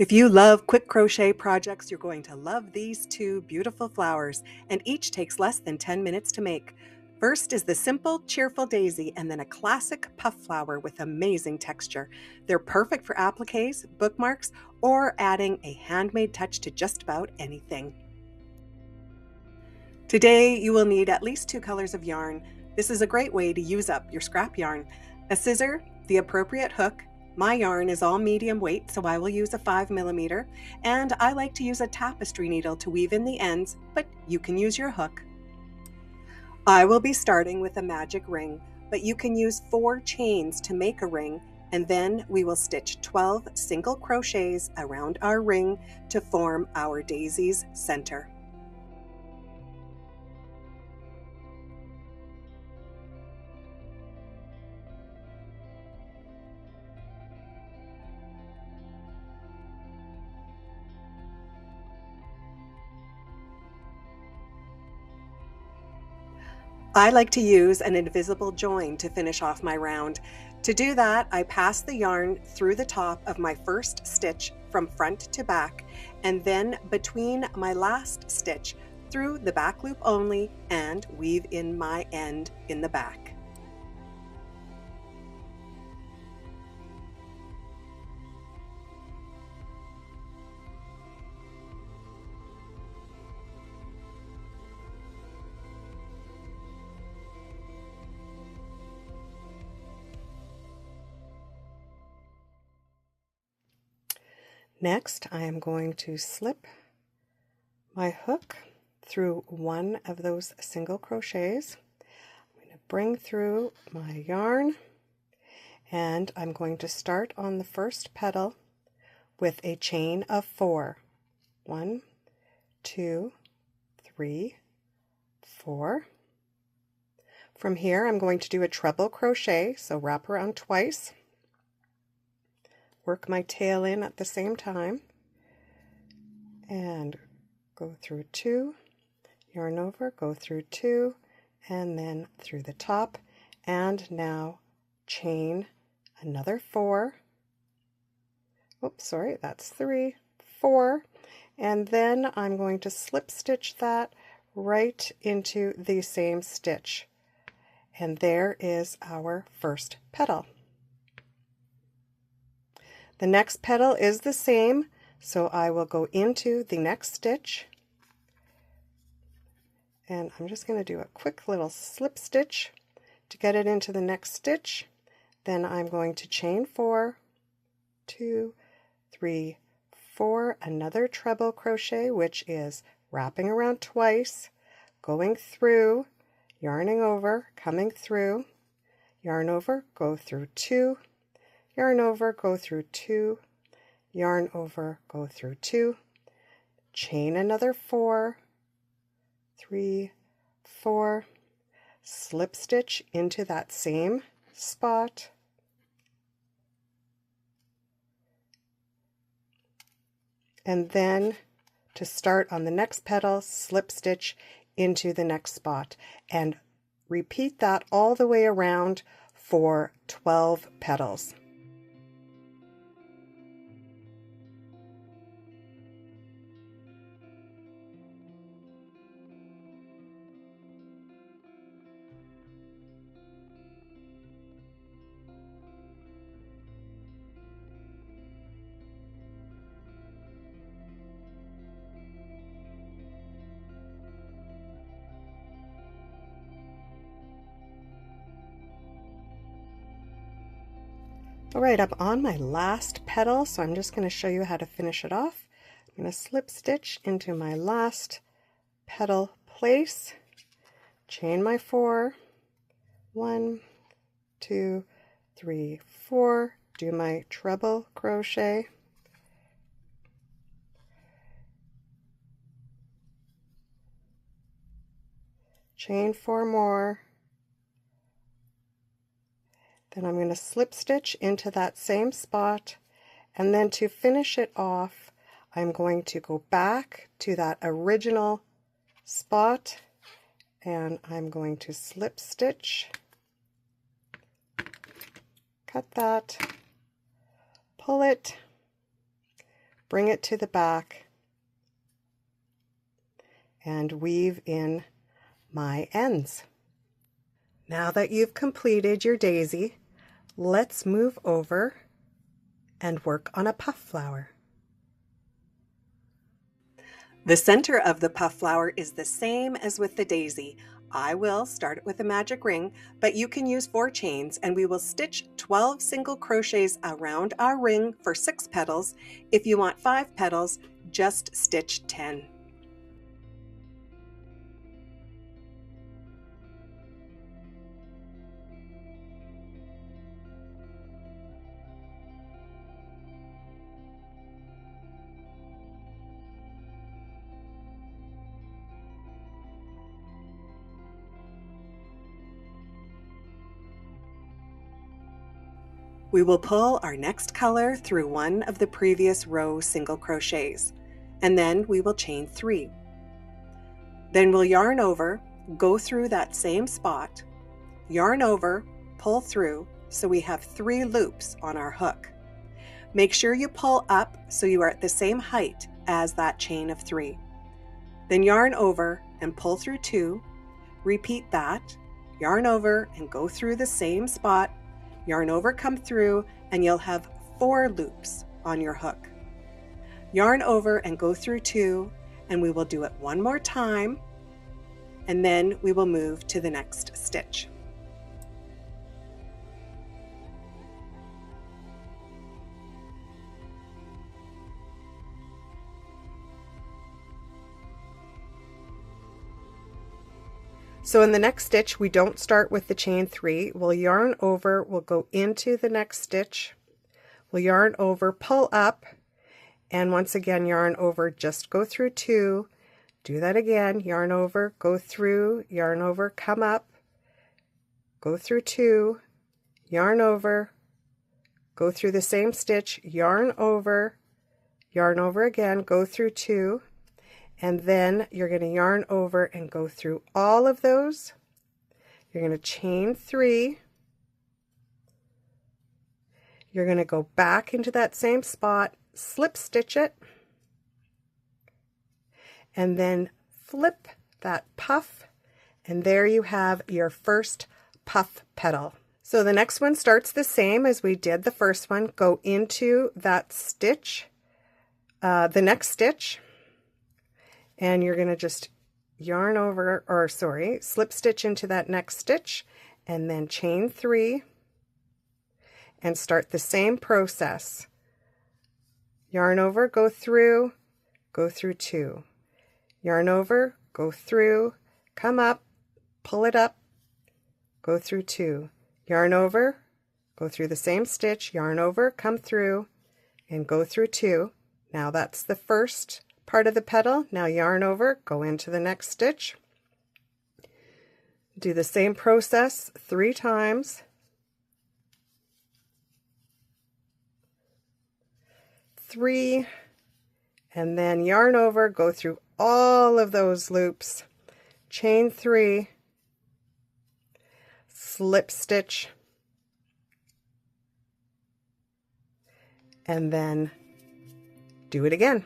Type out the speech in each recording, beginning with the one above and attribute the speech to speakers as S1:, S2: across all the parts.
S1: If you love quick crochet projects, you're going to love these two beautiful flowers, and each takes less than 10 minutes to make. First is the simple, cheerful daisy, and then a classic puff flower with amazing texture. They're perfect for appliques, bookmarks, or adding a handmade touch to just about anything. Today, you will need at least 2 colors of yarn. This is a great way to use up your scrap yarn. A scissor, the appropriate hook. My yarn is all medium weight, so I will use a 5mm, and I like to use a tapestry needle to weave in the ends, but you can use your hook. I will be starting with a magic ring, but you can use 4 chains to make a ring, and then we will stitch 12 single crochets around our ring to form our daisy's center. I like to use an invisible join to finish off my round. To do that, I pass the yarn through the top of my first stitch from front to back, and then between my last stitch through the back loop only, and weave in my end in the back. Next, I am going to slip my hook through one of those single crochets. I'm going to bring through my yarn, and I'm going to start on the first petal with a chain of 4. 1, 2, 3, 4. From here, I'm going to do a treble crochet, so wrap around twice. Work my tail in at the same time, and go through 2, yarn over, go through 2, and then through the top, and now chain another 4. Oops, sorry, that's 3, 4, and then I'm going to slip stitch that right into the same stitch, and there is our first petal. The next petal is the same, so I will go into the next stitch, and I'm just going to do a quick little slip stitch to get it into the next stitch. Then I'm going to chain 4, 2, 3, 4, another treble crochet, which is wrapping around twice, going through, yarning over, coming through, yarn over, go through 2, yarn over, go through 2, yarn over, go through 2, chain another 4, 3, 4, slip stitch into that same spot, and then to start on the next petal, slip stitch into the next spot, and repeat that all the way around for 12 petals. Alright, I'm on my last petal, so I'm just going to show you how to finish it off. I'm going to slip stitch into my last petal place, chain my 4, 1, 2, 3, 4, do my treble crochet, chain 4 more, then I'm going to slip stitch into that same spot, and then to finish it off, I'm going to go back to that original spot, and I'm going to slip stitch, cut that, pull it, bring it to the back, and weave in my ends. Now that you've completed your daisy, let's move over and work on a puff flower. The center of the puff flower is the same as with the daisy. I will start it with a magic ring, but you can use 4 chains, and we will stitch 12 single crochets around our ring for 6 petals. If you want 5 petals, just stitch 10. We will pull our next color through one of the previous row single crochets, and then we will chain 3. Then we'll yarn over, go through that same spot, yarn over, pull through, so we have 3 loops on our hook. Make sure you pull up so you are at the same height as that chain of 3. Then yarn over and pull through 2, repeat that, yarn over and go through the same spot, yarn over, come through, and you'll have 4 loops on your hook. Yarn over and go through 2, and we will do it one more time, and then we will move to the next stitch. So in the next stitch, we don't start with the chain 3. We'll yarn over, we'll go into the next stitch, we'll yarn over, pull up, and once again yarn over, just go through 2, do that again, yarn over, go through, yarn over, come up, go through 2, yarn over, go through the same stitch, yarn over again, go through 2, and then you're going to yarn over and go through all of those. You're going to chain 3. You're going to go back into that same spot, slip stitch it, and then flip that puff, and there you have your first puff petal. So the next one starts the same as we did the first one. Go into that stitch, the next stitch, and you're going to just yarn over, or sorry, slip stitch into that next stitch, and then chain 3 and start the same process. Yarn over, go through 2. Yarn over, go through, come up, pull it up, go through 2. Yarn over, go through the same stitch, yarn over, come through, and go through 2. Now that's the first part of the petal. Now yarn over, go into the next stitch, do the same process 3 times, 3, and then yarn over, go through all of those loops, chain 3, slip stitch, and then do it again.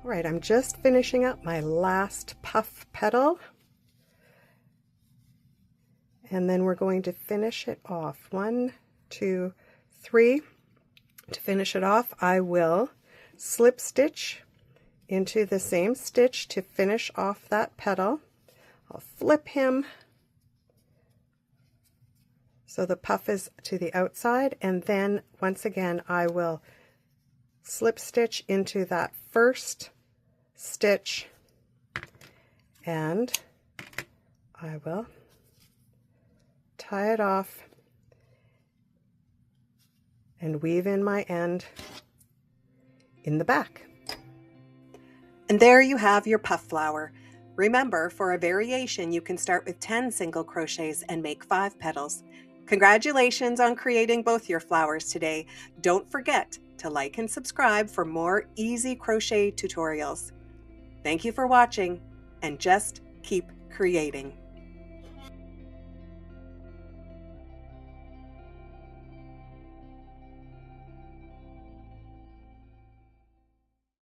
S1: All right, I'm just finishing up my last puff petal, and then we're going to finish it off. 1, 2, 3. To finish it off, I will slip stitch into the same stitch to finish off that petal. I'll flip him so the puff is to the outside, and then once again I will slip stitch into that first stitch, and I will tie it off and weave in my end in the back. And there you have your puff flower.
S2: Remember, for a variation, you can start with 10 single crochets and make 5 petals. Congratulations on creating both your flowers today. Don't forget to like and subscribe for more easy crochet tutorials. Thank you for watching, and just keep creating.